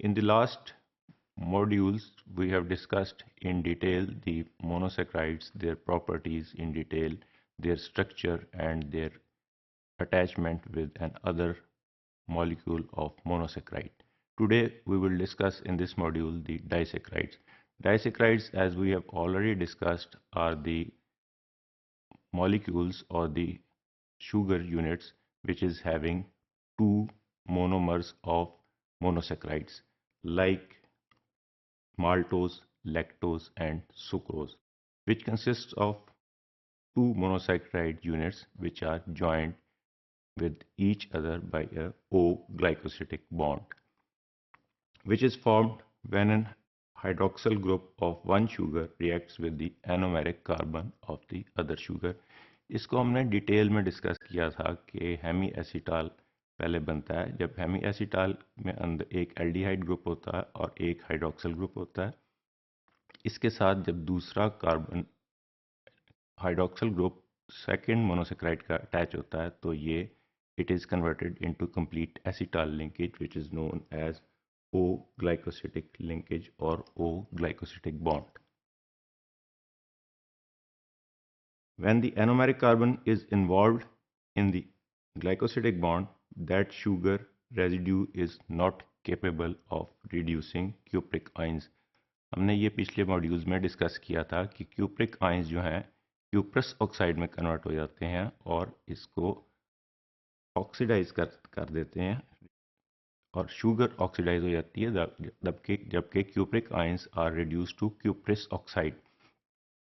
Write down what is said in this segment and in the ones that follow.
In the last modules, we have discussed in detail the monosaccharides, their properties in detail, their structure and their attachment with another molecule of monosaccharide. Today, we will discuss in this module the disaccharides. Disaccharides, as we have already discussed, are the molecules or the sugar units which is having two monomers of monosaccharides like maltose, lactose and sucrose, which consists of two monosaccharide units which are joined with each other by a O-glycosidic bond, which is formed when an hydroxyl group of one sugar reacts with the anomeric carbon of the other sugar. इसको हमने detail में discuss किया था कि Hemy एसीटाल पहले बनता है। जब हेमी एसीटाल में अंदर एक एल्डिहाइड ग्रुप होता है और एक हाइड्रोक्सिल ग्रुप होता है, इसके साथ जब दूसरा carbon hydroxyl group second monosaccharide का अटैच होता है तो ये it is converted into complete acetal linkage which is known as O-glycosidic linkage or O-glycosidic bond. When the anomeric carbon is involved in the glycosidic bond, that sugar residue is not capable of reducing cupric ions. हमने ये पिछले modules में discuss किया था कि cupric ions जो हैं cuprous oxide में कन्वर्ट हो जाते हैं और इसको ऑक्सीडाइज कर देते हैं और शुगर ऑक्सीडाइज हो जाती है जबकि cupric ions are reduce to cuprous oxide.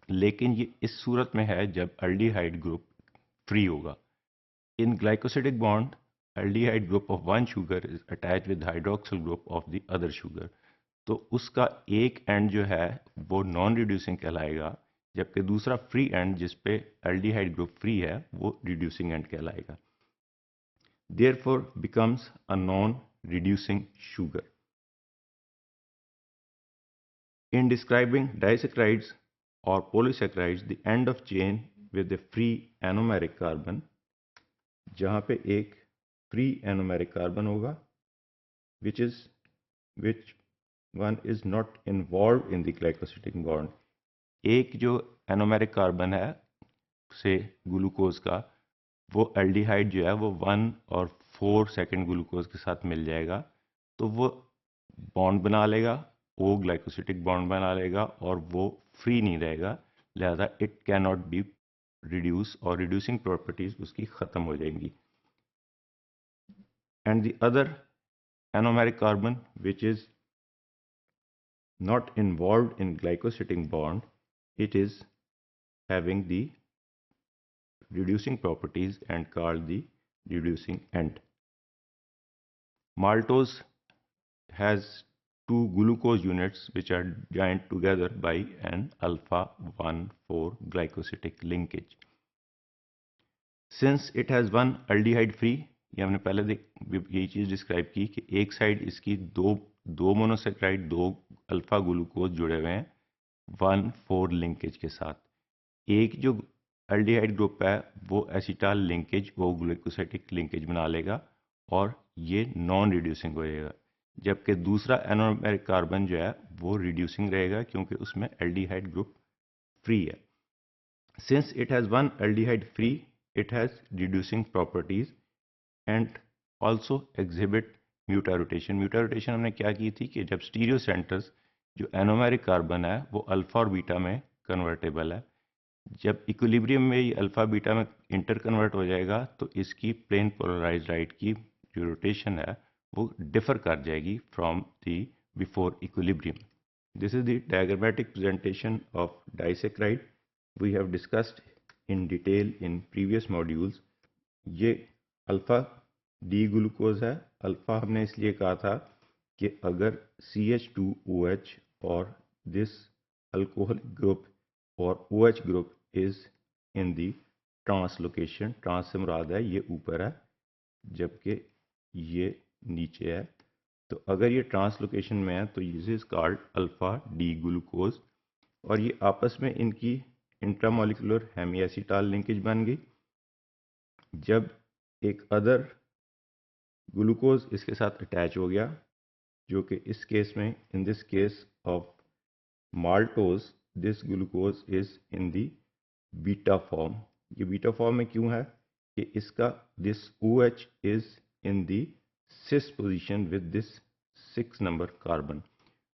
लेकिन ये इस सूरत में है जब एल्डिहाइड ग्रुप फ्री होगा। In glycosidic bond aldehyde group of one sugar is attach with hydroxyl group of the other sugar, तो उसका एक एंड जो है वो नॉन रिड्यूसिंग कहलाएगा, जबकि दूसरा फ्री एंड जिस पे एल्डिहाइड ग्रुप फ्री है वो रिड्यूसिंग एंड कहलाएगा। Therefore becomes a non-reducing sugar. In describing disaccharides or polysaccharides, the end of chain with a free anomeric carbon, जहाँ पे एक free anomeric carbon होगा, which one is not involved in the glycosidic bond. एक जो anomeric carbon है से glucose का, वो एल्डिहाइड जो है वो 1 और 4 सेकेंड ग्लूकोज के साथ मिल जाएगा तो वो बॉन्ड बना लेगा, ओ ग्लाइकोसिडिक बॉन्ड बना लेगा और वो फ्री नहीं रहेगा, लिहाजा it can not be reduce और रिड्यूसिंग प्रॉपर्टीज उसकी ख़त्म हो जाएंगी। And the other anomeric carbon which is not involved in glycosidic bond, it is having the reducing properties and called the reducing end. Maltose has two glucose units which are joined together by an alpha 1,4 glycosidic linkage. Since it has one aldehyde free, ये हमने पहले यही चीज़ describe की कि एक side इसकी दो monosaccharide दो अल्फा ग्लूकोज जुड़े हुए हैं 1,4 लिंकेज के साथ। एक जो एल्डिहाइड ग्रुप है वो एसिटाल लिंकेज वो ग्लूकोसाइडिक लिंकेज बना लेगा और ये नॉन रिड्यूसिंग हो जाएगा, जबकि दूसरा एनोमेरिक कार्बन जो है वो रिड्यूसिंग रहेगा क्योंकि उसमें एल्डिहाइड ग्रुप फ्री है। Since it has one aldehyde free, it has reducing properties and also exhibit mutarotation. Mutarotation हमने क्या की थी कि जब स्टीरियो सेंटर्स जो एनोमेरिक कार्बन है वो अल्फा और बीटा में कन्वर्टेबल है, जब इक्विलिब्रियम में ये अल्फा बीटा में इंटर कन्वर्ट हो जाएगा तो इसकी प्लेन पोलराइज राइट की जो रोटेशन है वो डिफर कर जाएगी from the before equilibrium. This is the diagrammatic presentation of disaccharide we have discussed in detail in previous modules. ये अल्फा डी ग्लूकोज है। अल्फा हमने इसलिए कहा था कि अगर CH2OH और दिस अल्कोहलिक ग्रुप और OH group is in the translocation, trans से मुराद है ये ऊपर है जबकि ये नीचे है, तो अगर ये ट्रांसलोकेशन में है तो this is called alpha D glucose और ये आपस में इनकी इंट्रामोलिकुलर हेमी एसिटाल लिंकेज बन गई। जब एक अदर ग्लूकोज इसके साथ अटैच हो गया जो कि इस केस में, in this case of maltose, this glucose is in the beta form. ये बीटा फॉर्म में क्यों है कि इसका this OH is in the cis position with this 6 number carbon.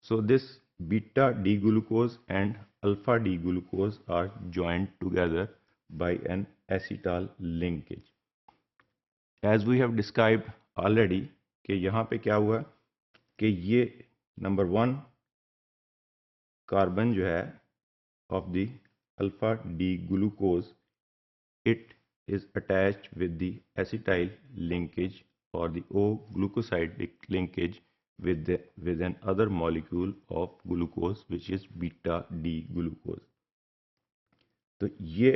So this beta D glucose and alpha D glucose are joined together by an acetal linkage. As we have described already कि यहाँ पे क्या हुआ कि ये number 1 carbon जो है of the alpha D glucose, it is attached with the acetyl linkage or the O-glucosidic linkage with an other molecule of glucose which is beta D glucose. तो ये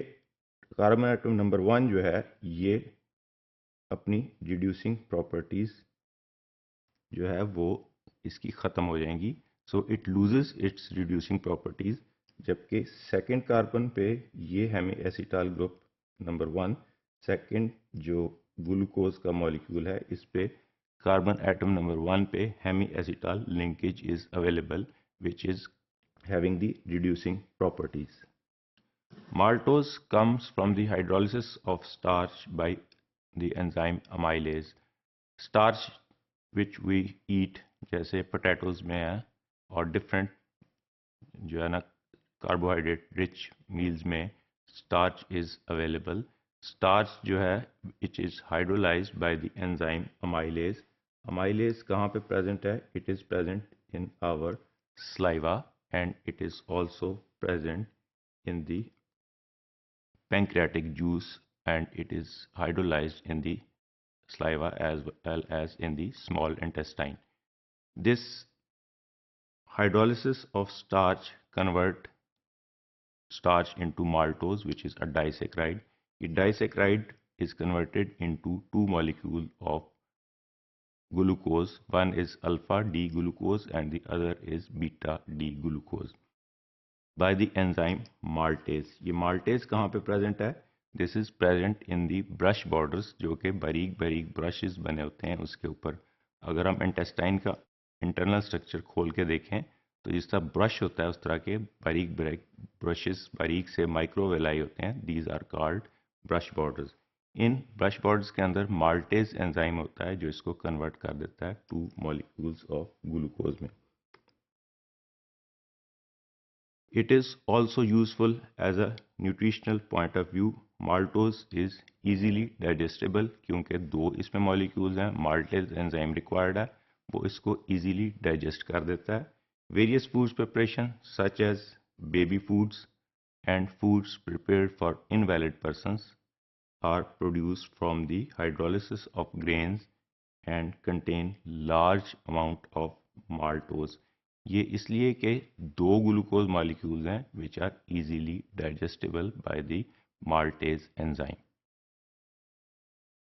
कार्बन एटम नंबर 1 जो है ये अपनी reducing properties जो है वो इसकी ख़त्म हो जाएंगी, so it loses its reducing properties. जबकि सेकंड कार्बन पे ये hemiacetal group number 1, second जो ग्लूकोज का मॉलिक्यूल है, इस पे कार्बन एटम नंबर 1 पे hemiacetal linkage is available which is having the reducing properties. Maltose comes from the hydrolysis of starch by the enzyme amylase. Starch which we eat जैसे potatoes में है और different जो है ना carbohydrate rich meals में starch is available. Starch जो है it is hydrolyzed by the enzyme amylase. Amylase कहाँ पे present है? It is present in our saliva and it is also present in the pancreatic juice, and it is hydrolyzed in the saliva as well as in the small intestine. This hydrolysis of starch convert starch into maltose, which is a disaccharide. A disaccharide is converted into two molecules of glucose. One is alpha D glucose and the other is beta D glucose by the enzyme maltase. ये maltase कहाँ पे present है? This is present in the brush borders, जो कि बारीक बारीक brushes बने होते हैं उसके ऊपर। अगर हम intestine का internal structure खोल के देखें तो जिस तरह ब्रश होता है उस तरह के बारीक बारीक ब्रशेस, बारीक से माइक्रोवेलाई होते हैं। These are called brush borders. In brush borders के अंदर माल्टेज एंजाइम होता है जो इसको कन्वर्ट कर देता है टू मॉलिक्यूल्स ऑफ ग्लूकोज में। It is also useful as a nutritional point of view. Maltose is easily digestible क्योंकि दो इसमें मॉलिक्यूल्स हैं, माल्टेज एंजाइम रिक्वायर्ड है, वो इसको easily digest कर देता है। Various foods preparation such as baby foods and foods prepared for invalid persons are produced from the hydrolysis of grains and contain large amount of maltose. ये इसलिए कि दो ग्लूकोज मॉलिक्यूल्स हैं which are easily digestible by the maltase enzyme.